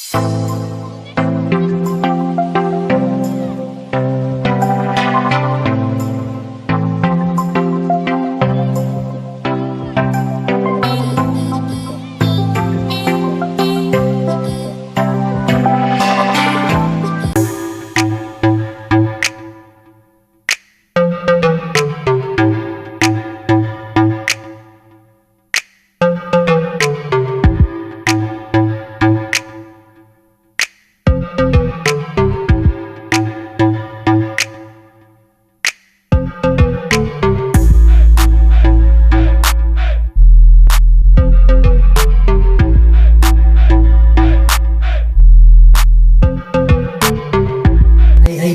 I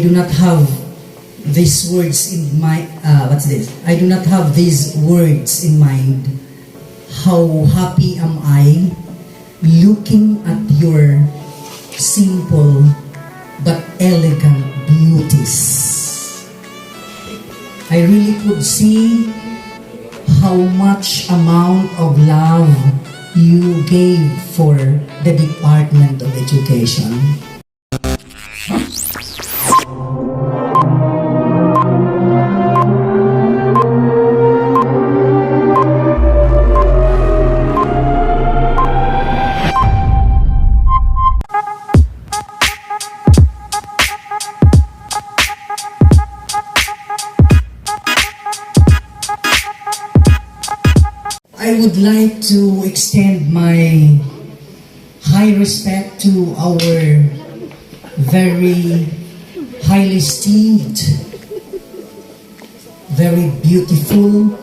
do not have these words in my what's this? I do not have these words in mind. How happy am I looking at your simple but elegant beauties. I really could see how much amount of love you gave for the Department of Education. I would like to extend my high respect to our very highly esteemed, very beautiful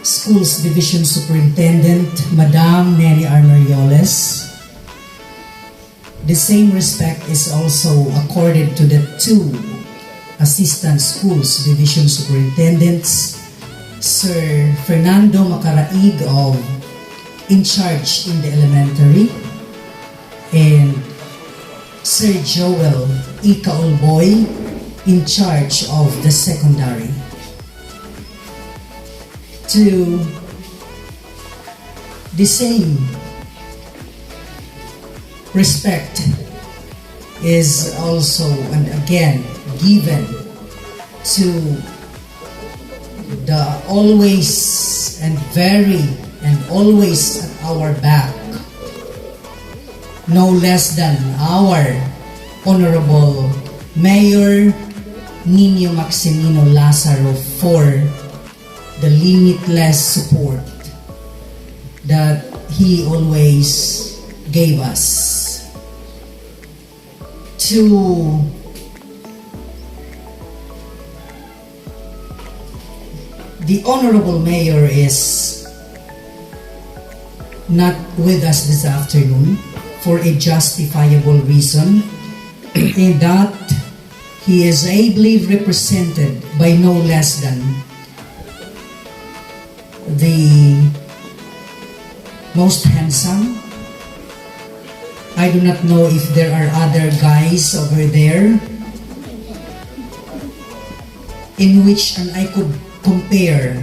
Schools Division Superintendent, Madam Nelly Armarioles. The same respect is also accorded to the two Assistant Schools Division Superintendents, Sir Fernando Macaraig in charge in the elementary, and Sir Joel Ikaulboy in charge of the secondary. To the same respect is also and again given to the always and very and always at our back, no less than our Honorable Mayor Nino Maximino Lazaro for the limitless support that he always gave us. To the Honorable Mayor is not with us this afternoon for a justifiable reason, in that he is ably represented by no less than the most handsome. I do not know if there are other guys over there in which and I could compare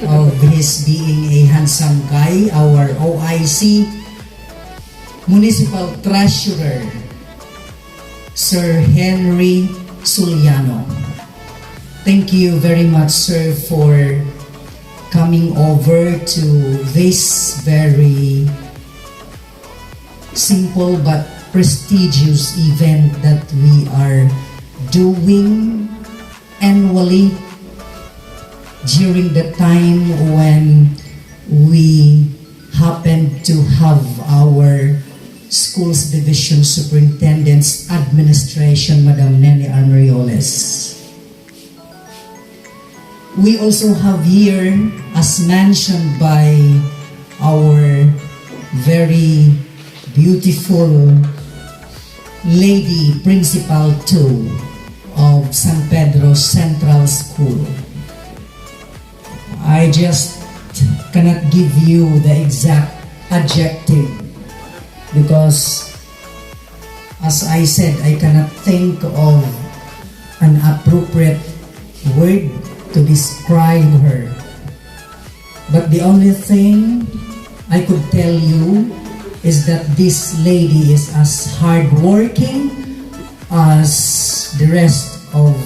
of his being a handsome guy, our OIC Municipal Treasurer, Sir Henry Suliano. Thank you very much, sir, for coming over to this very simple but prestigious event that we are doing annually during the time when we happen to have our Schools Division Superintendent's Administration, Madam Nelly Armarioles. We also have here, as mentioned by our very beautiful Lady Principal 2 of San Pedro Central School. I just cannot give you the exact adjective because, as I said, I cannot think of an appropriate word to describe her. But the only thing I could tell you is that this lady is as hardworking as the rest of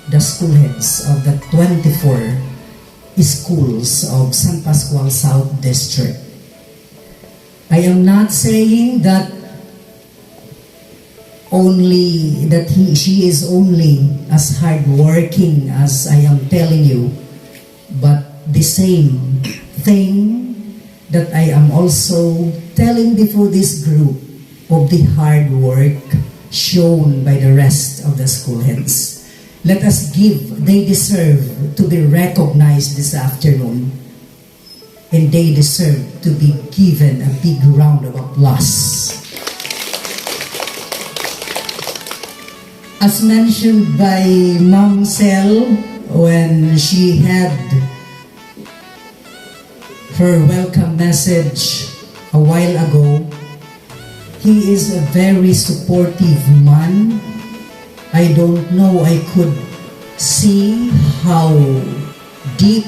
the school heads of the 24 schools of Sanpascual South District. I am not saying that she is only as hardworking as I am telling you, but the same thing that I am also telling before this group of the hard work shown by the rest of the school heads. Let us give, they deserve to be recognized this afternoon, and they deserve to be given a big round of applause. As mentioned by Ma'am Sel when she had her welcome message a while ago, he is a very supportive man. I don't know, I could see how deep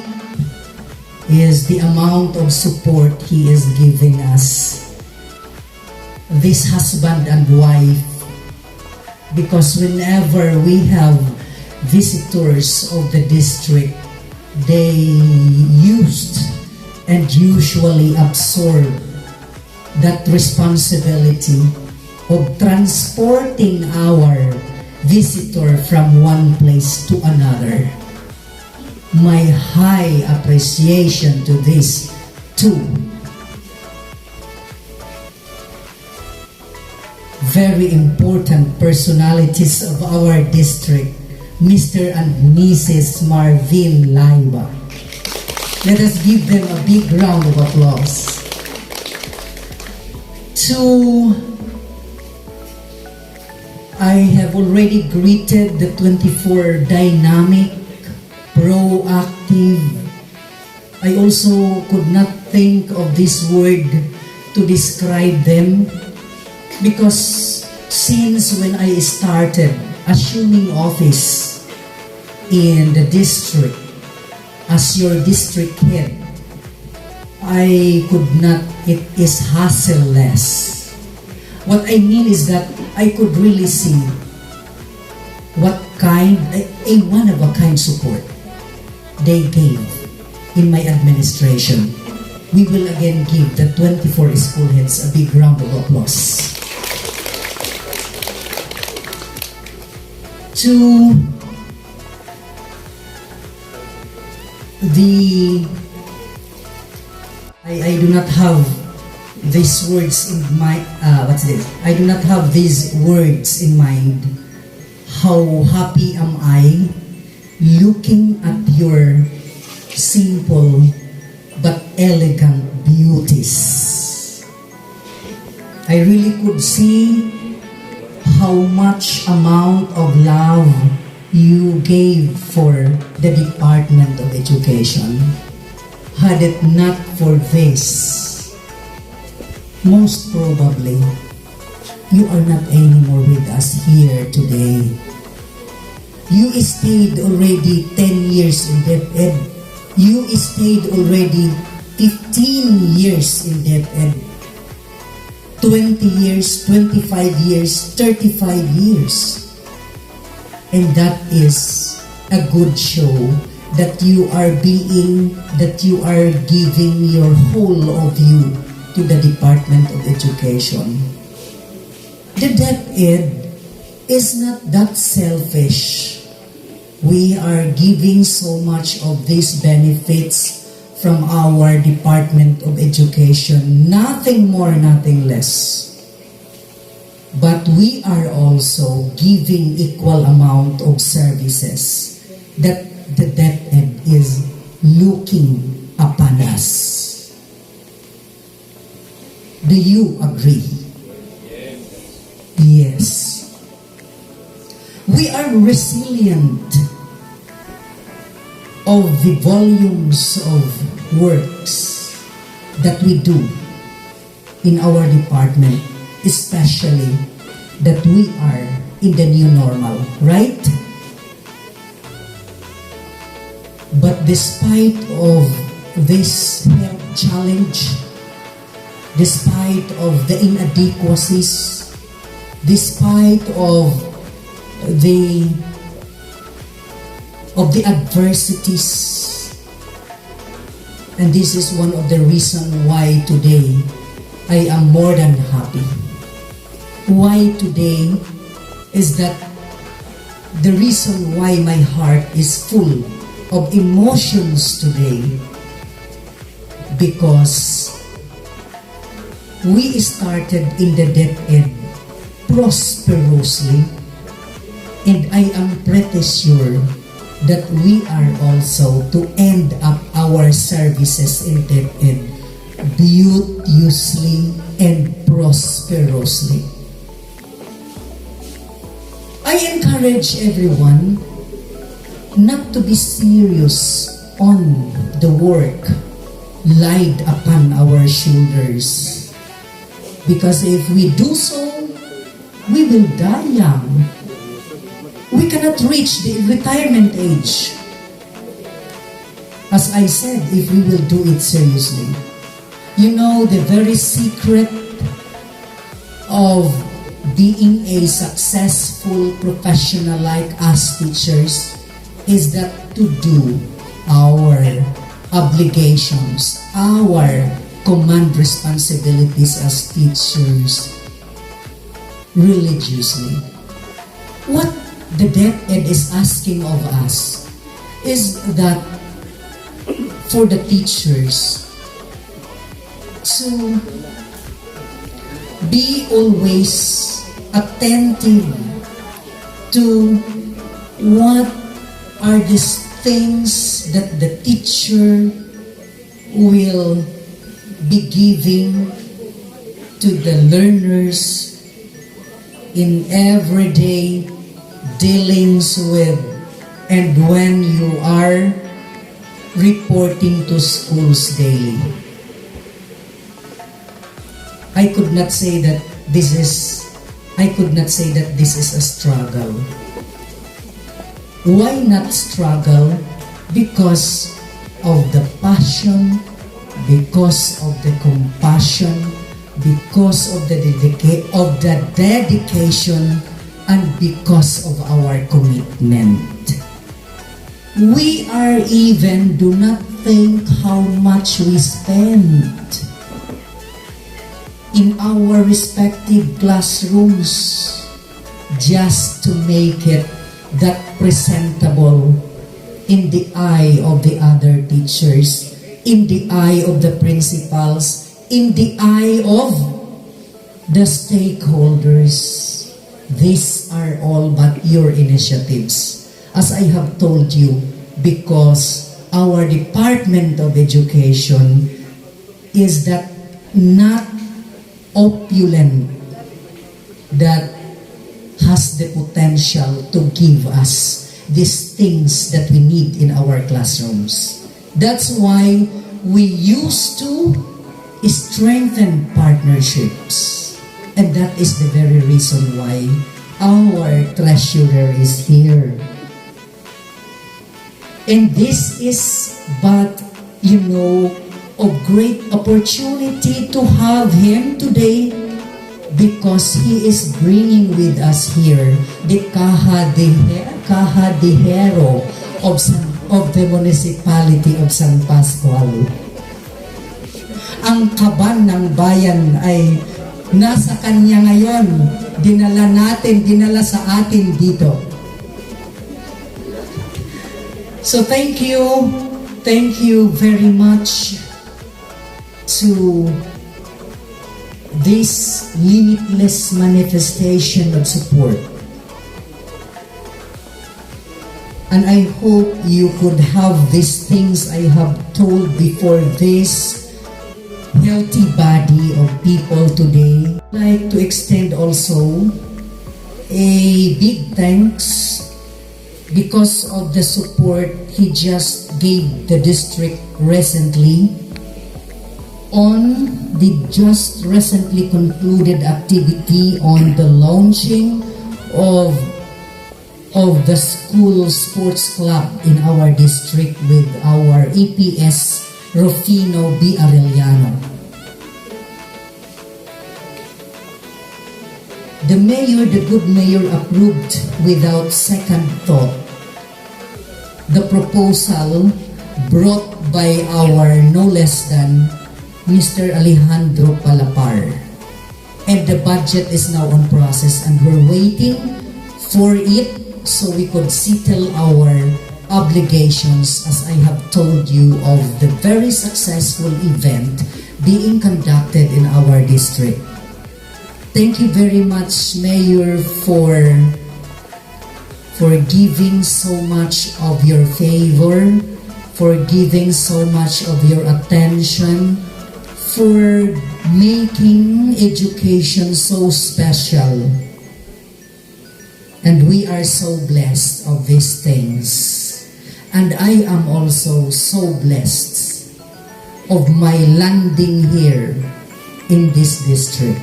is the amount of support he is giving us. This husband and wife, because whenever we have visitors of the district, they used and usually absorb that responsibility of transporting our visitor from one place to another. My high appreciation to this too. Very important personalities of our district, Mr. and Mrs. Marvin Laiba. Let us give them a big round of applause. I have already greeted the 24 dynamic, proactive. I also could not think of this word to describe them, because since when I started assuming office in the district as your district head, I could not, it is hassle-less. What I mean is that I could really see what kind, a one-of-a-kind support they gave in my administration. We will again give the 24 school heads a big round of applause. I do not have these words in my, I do not have these words in mind. How happy am I looking at your simple but elegant beauties. I really could see how much amount of love you gave for the Department of Education. Had it not for this, most probably, you are not anymore with us here today. You stayed already 10 years in DepEd. You stayed already 15 years in DepEd. 20 years, 25 years, 35 years. And that is a good show that you are giving your whole of you to the Department of Education. The DepEd is not that selfish. We are giving so much of these benefits from our Department of Education, nothing more, nothing less. But we are also giving equal amount of services that the DepEd is looking upon us. Do you agree? Yes. We are resilient of the volumes of works that we do in our department, especially that we are in the new normal, right? But despite of this health challenge, despite of the inadequacies, despite of the adversities. And this is one of the reasons why today I am more than happy. Why today is that the reason why my heart is full of emotions today, because we started in the DepEd prosperously, and I am pretty sure that we are also to end up our services in DepEd beauteously and prosperously. I encourage everyone not to be serious on the work laid upon our shoulders. Because if we do so, we will die young. We cannot reach the retirement age. As I said, if we will do it seriously. You know, the very secret of being a successful professional like us teachers is that to do our obligations, our command responsibilities as teachers religiously. What the DepEd is asking of us is that for the teachers to be always attentive to what are these things that the teacher will be giving to the learners in everyday dealings with, and when you are reporting to schools daily. I could not say that this is a struggle. Why not struggle? Because of the passion, because of the compassion, because of the dedication, and because of our commitment. We are even do not think how much we spend in our respective classrooms just to make it that presentable in the eye of the other teachers, in the eye of the principals, in the eye of the stakeholders. These are all but your initiatives. As I have told you, because our Department of Education is that not opulent, that has the potential to give us these things that we need in our classrooms. That's why we used to strengthen partnerships. And that is the very reason why our treasurer is here. And this is but, a great opportunity to have him today, because he is bringing with us here the kahadihero of the municipality of Sanpascual. Ang kaban ng bayan ay nasa kanya ngayon. Dinala sa atin dito. So thank you very much to this limitless manifestation of support. And I hope you could have these things I have told before this healthy body of people today. I'd like to extend also a big thanks because of the support he just gave the district recently on the just recently concluded activity on the launching of the school sports club in our district with our EPS Rufino B. Arellano. The mayor, the good mayor, approved without second thought the proposal brought by our no less than Mr. Alejandro Palapar. And the budget is now on process and we're waiting for it so we could settle our obligations, as I have told you, of the very successful event being conducted in our district. Thank you very much, Mayor, for giving so much of your favor, for giving so much of your attention, for making education so special. And we are so blessed of these things. And I am also so blessed of my landing here in this district.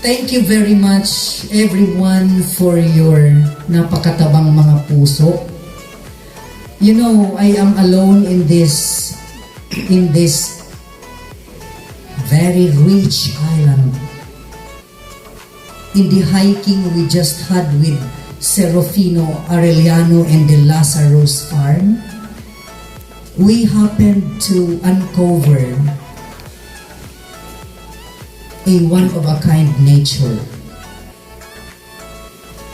Thank you very much, everyone, for your napakatabang mga puso. You know, I am alone in this very rich island. In the hiking we just had with Serafino Arellano and the Lazarus Farm, we happened to uncover a one-of-a-kind nature,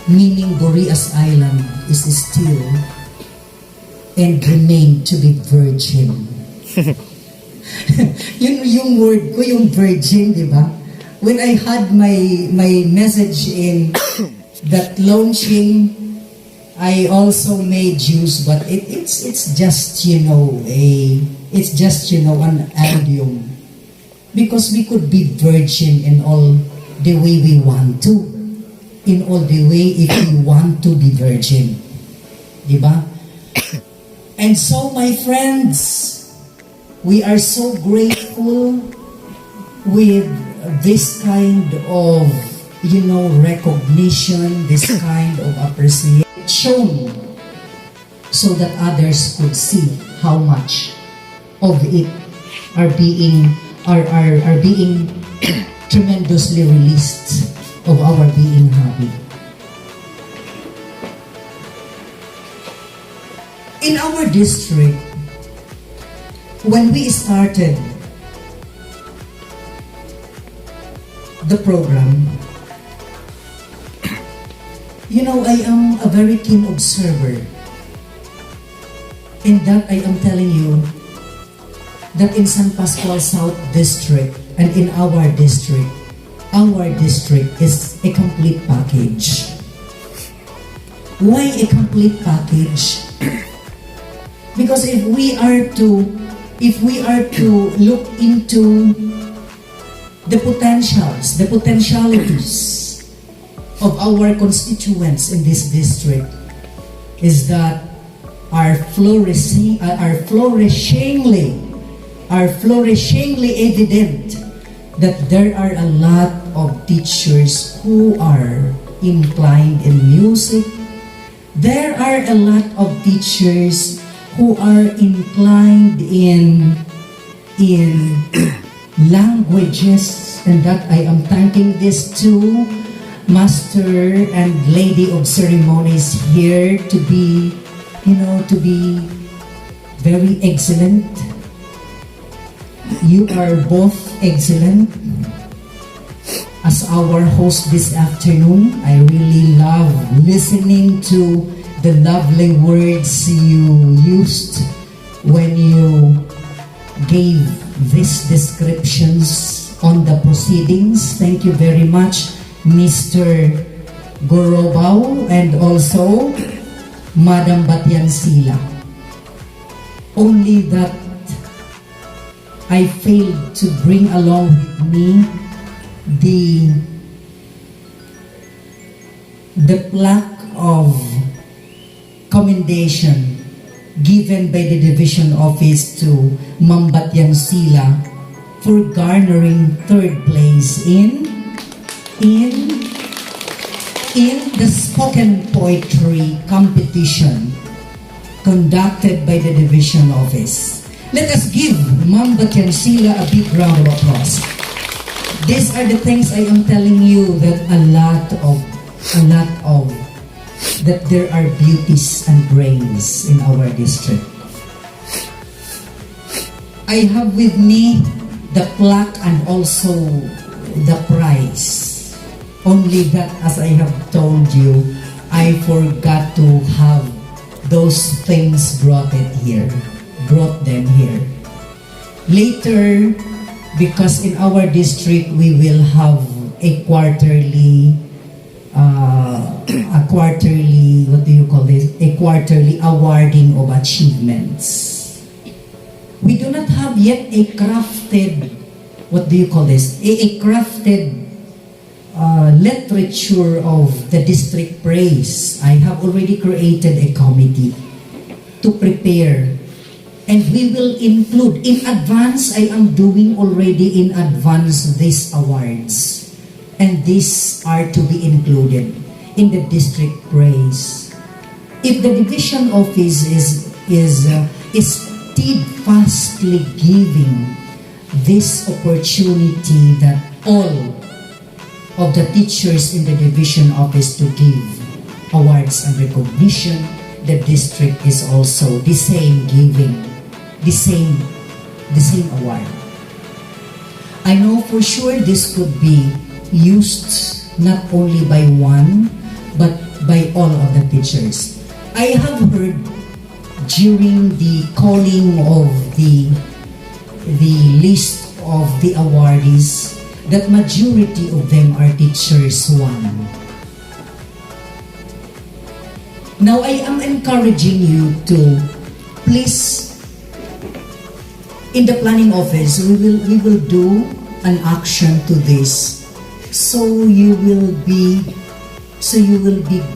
meaning Boreas Island is still and remain to be virgin. yung word ko, yung virgin, di ba? When I had my message in that launching, I also made use, but it's just an idiom, because we could be virgin in all the way we want to, in all the way if we want to be virgin, di ba? And so, my friends, we are so grateful with this kind of, recognition, this kind of appreciation, so that others could see how much of it are being tremendously released of our being happy. In our district, when we started the program, I am a very keen observer. In that, I am telling you that in Sanpascual South District and in our district is a complete package. Why a complete package? Because if we are to look into the potentialities of our constituents in this district, is that are flourishingly evident that there are a lot of teachers who are inclined in music. There are a lot of teachers who are inclined in languages, and that I am thanking this to Master and Lady of Ceremonies here to be very excellent. You are both excellent. As our host this afternoon, I really love listening to the lovely words you used when you gave these descriptions on the proceedings. Thank you very much, Mr. Gorobao, and also Madam Batyansila. Only that I failed to bring along with me the plaque of commendation given by the division office to Ma'am Batyansila for garnering third place in the spoken poetry competition conducted by the division office. Let us give Ma'am Batiansila a big round of applause. These are the things I am telling you that that there are beauties and brains in our district. I have with me the plaque and also the prize. Only that, as I have told you, I forgot to have those things brought them here. Later, because in our district we will have a quarterly awarding of achievements. We do not have yet a crafted, a crafted literature of the district praise. I have already created a committee to prepare, and we will include in advance. I am doing already in advance these awards, and these are to be included in the district praise. If the division office is steadfastly giving this opportunity that all of the teachers in the division office to give awards and recognition, the district is also the same giving the same award. I know for sure this could be used not only by one but by all of the teachers. I have heard during the calling of the list of the awardees that majority of them are teachers one. Now I am encouraging you to please, in the planning office, we will do an action to this, so you will be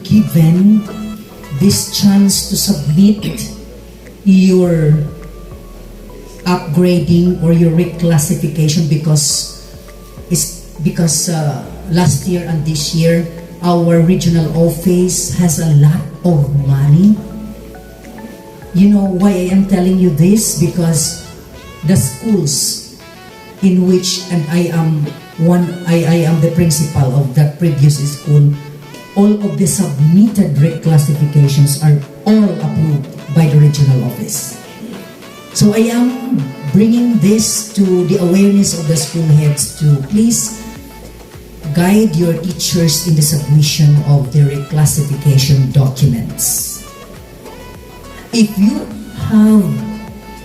given this chance to submit your upgrading or your reclassification because last year and this year our regional office has a lot of money. You know why I am telling you this? Because the schools in which, and I am the principal of that previous school, all of the submitted reclassifications are all approved by the regional office. So I am bringing this to the awareness of the school heads to please guide your teachers in the submission of the reclassification documents. If you have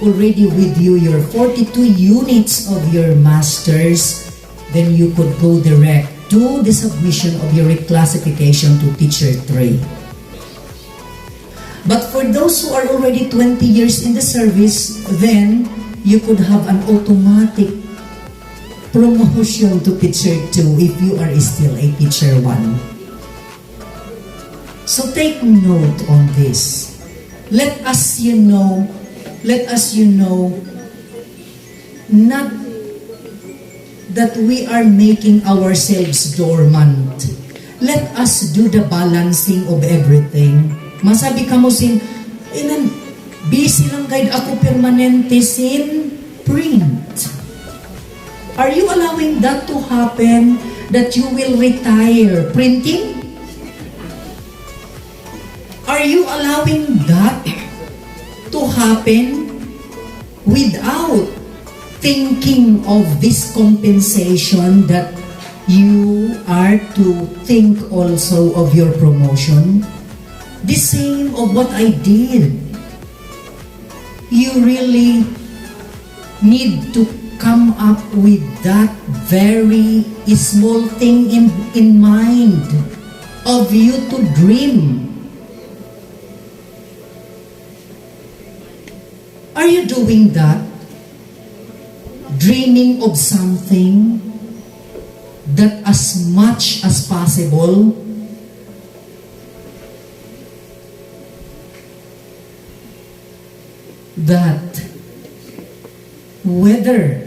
already with you your 42 units of your masters, then you could go direct to the submission of your reclassification to Teacher 3. But for those who are already 20 years in the service, then you could have an automatic promotion to Teacher 2 if you are still a Teacher 1. So take note on this. Let us you know, not that we are making ourselves dormant. Let us do the balancing of everything. Masabi ka mo busy lang guide ako permanente sin print. Are you allowing that to happen, that you will retire printing? Are you allowing that to happen without thinking of this compensation, that you are to think also of your promotion? The same of what I did. You really need to come up with that very small thing in mind of you to dream. Are you doing that? Dreaming of something that as much as possible that whether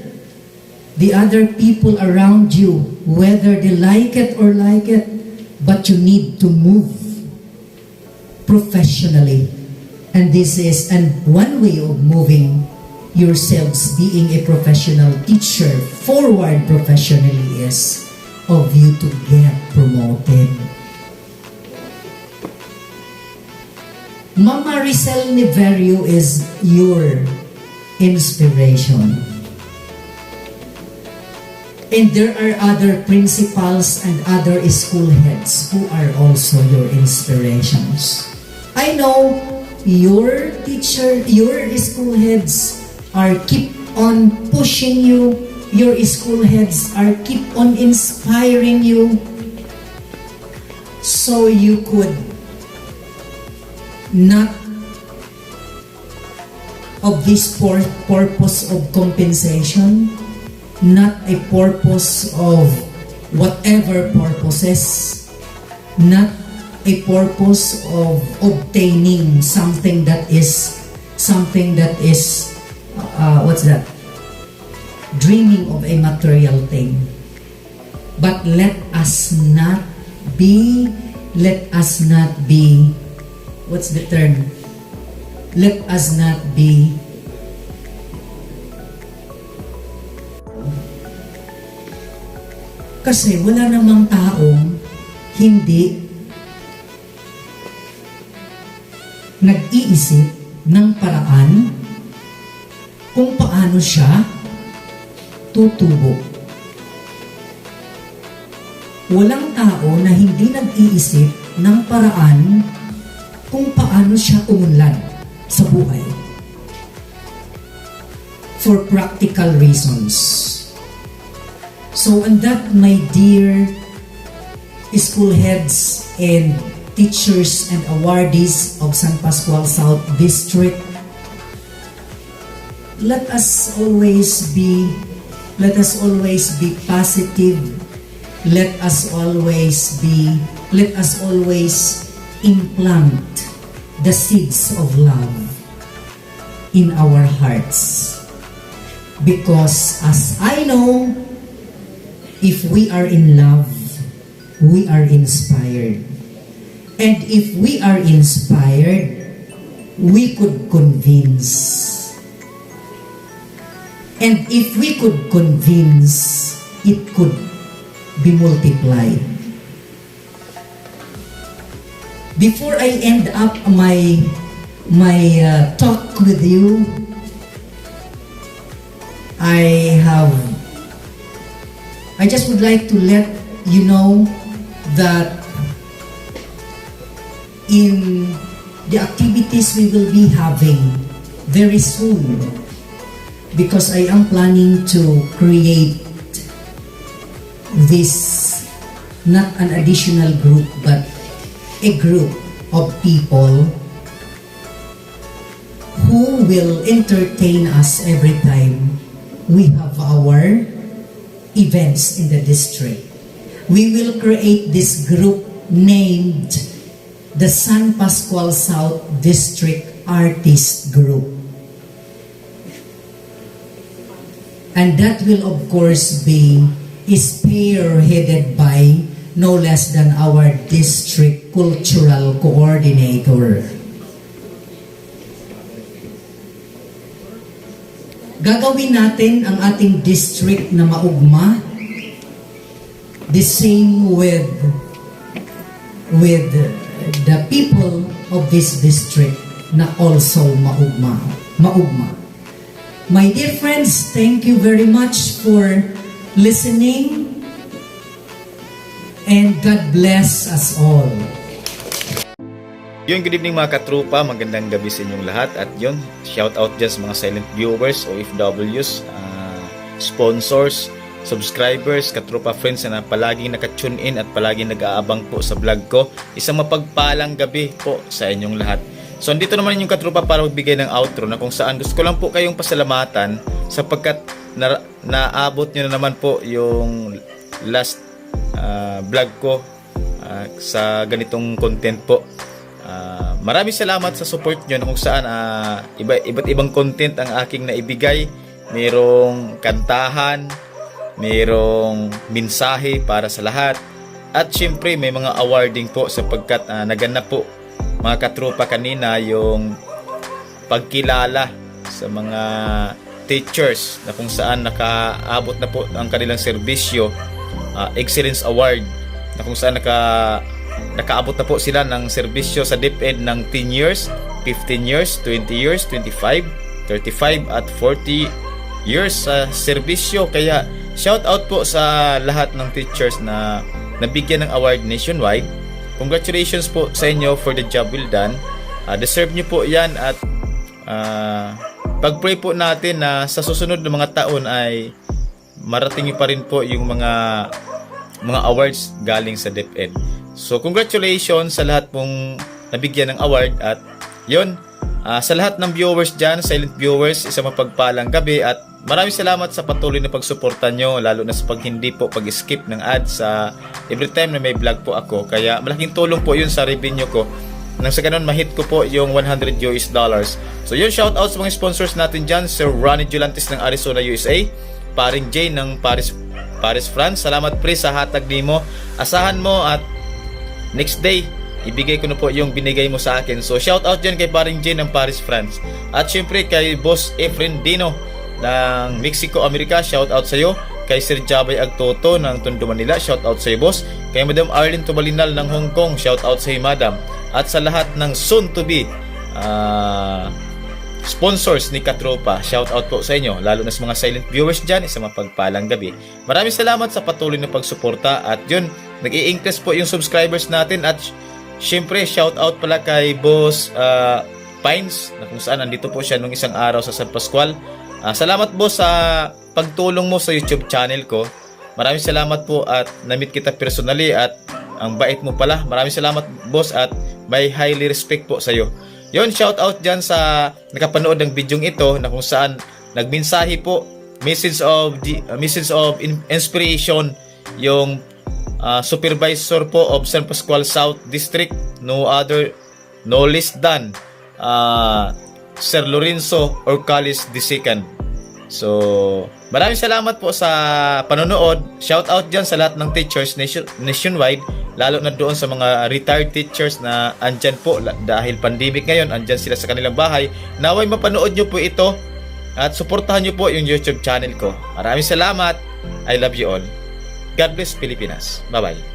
the other people around you, whether they like it or like it, but you need to move professionally. And this is one way of moving yourselves being a professional teacher forward professionally is of you to get promoted. Mama Rizal Niverio is your inspiration. And there are other principals and other school heads who are also your inspirations. I know your school heads are keep on pushing you, your school heads are keep on inspiring you, so you could not of this purpose of compensation, not a purpose of whatever purposes, not a purpose of obtaining something that is what's that? Dreaming of a material thing. But let us not be, what's the term? Let us not be kasi wala namang taong hindi nag-iisip ng paraan kung paano siya tutubo. Walang tao na hindi nag-iisip ng paraan kung paano siya umunlad sa buhay. For practical reasons. So, on that, my dear school heads and teachers and awardees of Sanpascual South District, let us always be positive. Let us always implant the seeds of love in our hearts. Because as I know, if we are in love, we are inspired. And if we are inspired, we could convince. And if we could convince, it could be multiplied. Before I end up my talk with you, I just would like to let you know that in the activities we will be having very soon, because I am planning to create this, not an additional group, but a group of people who will entertain us every time we have our events in the district. We will create this group named the Sanpascual South District Artist Group. And that will of course be spearheaded by no less than our district cultural coordinator. Gagawin natin ang ating district na maugma, the same with the people of this district na also maugma. My dear friends, thank you very much for listening, and God bless us all. Yun, good evening mga katrupa, magandang gabi sa inyong lahat. At yun, shout out dyan sa mga silent viewers, OFWs, sponsors, subscribers, katrupa friends na palaging nakatune in at palaging nag-aabang po sa vlog ko. Isang mapagpalang gabi po sa inyong lahat. So andito naman yung katrupa para magbigay ng outro na kung saan gusto ko lang po kayong pasalamatan sapagkat naabot nyo na naman po yung last vlog ko sa ganitong content po. Maraming salamat sa support nyo na kung saan iba't ibang content ang aking naibigay. Mayroong kantahan, mayroong mensahe para sa lahat, at syempre may mga awarding po sapagkat naganap po mga katrupa kanina yung pagkilala sa mga teachers na kung saan nakaabot na po ang kanilang serbisyo, Excellence Award, na kung saan nakaabot na po sila ng serbisyo sa DepEd ng 10 years, 15 years, 20 years, 25, 35 at 40 years sa serbisyo. Kaya shout out po sa lahat ng teachers na nabigyan ng award nationwide. Congratulations po sa inyo for the job well done. Deserve nyo po yan, at pag-pray po natin na sa susunod na mga taon ay marating nyo pa rin po yung mga awards galing sa DepEd. So congratulations sa lahat pong nabigyan ng award. At yun, sa lahat ng viewers dyan, silent viewers, isang mapagpalang gabi, at maraming salamat sa patuloy na pagsuporta nyo, lalo na sa hindi po pag-skip ng ads sa every time na may vlog po ako. Kaya malaking tulong po yun sa revenue ko, nang sa ganun mahit ko po yung $100. So yun, shout out sa mga sponsors natin dyan, Sir Ronnie Julantes ng Arizona, USA, Paring Jay ng Paris, France. Salamat pre sa hatag mo. Asahan mo at next day ibigay ko na po yung binigay mo sa akin. So shout out dyan kay Paring Jay ng Paris, France. At syempre kay Boss Efren Dino ng Mexico, America, shout out sa iyo. Kay Sir Jabay Agtoto ng Tondo, Manila, shout out sa iyo boss. Kay Madam Arlene Tubalinal ng Hong Kong, shout out sa iyo madam. At sa lahat ng soon to be sponsors ni Katropa, shout out po sa inyo, lalo na sa mga silent viewers dyan. Isang mapagpalang gabi. Maraming salamat sa patuloy na pagsuporta. At yun, nag-i-increase po yung subscribers natin. At syempre shout out pala kay Boss Pines, na kung saan nandito po siya nung isang araw sa Sanpascual. Salamat boss sa pagtulong mo sa YouTube channel ko. Maraming salamat po, at na-meet kita personally, at ang bait mo pala. Maraming salamat boss, at may highly respect po sa iyo. Yon, shout out dyan sa nakapanood ng video ito, na kung saan nagmensahe po, message of inspiration, yung supervisor po of Sanpascual South District, no less than Sir Lorenzo Orcales II. So maraming salamat po sa panonood. Shout out dyan sa lahat ng teachers nationwide, lalo na doon sa mga retired teachers na andyan po dahil pandemic ngayon, andyan sila sa kanilang bahay. Naway mapanood nyo po ito at suportahan nyo po yung YouTube channel ko. Maraming salamat. I love you all. God bless Pilipinas. Bye bye.